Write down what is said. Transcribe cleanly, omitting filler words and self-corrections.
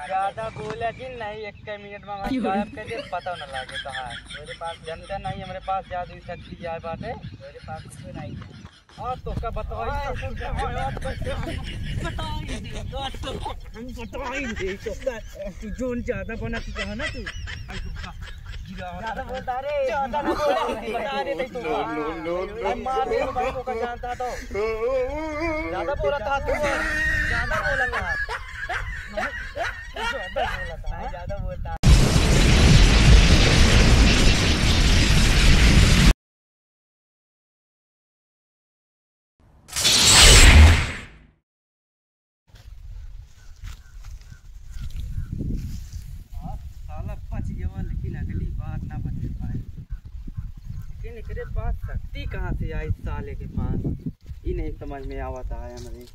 ज्यादा बोला कि नहीं, एक मिनट में गायब कर दे, पता न लगे कहाँ मेरे पास जनता नहीं, हमारे पास जादू शक्ति जाए बात है, मेरे पास कुछ नहीं है। हाँ तो क्या बताओ, तू जोन ज्यादा बना तू कहा ना, तू ज्यादा बोलता रे, ज्यादा ना बोला रे तू, मार दे भाई को जानता तो ज्यादा बोला था तू, ज्यादा बोला था, ज्यादा बोलता। साला फंस गया, लेकिन अगली बार ना बच पाए। लेकिन इसके पास शक्ति कहाँ से आई साले के पास, ये नहीं समझ में आवता है हमारे।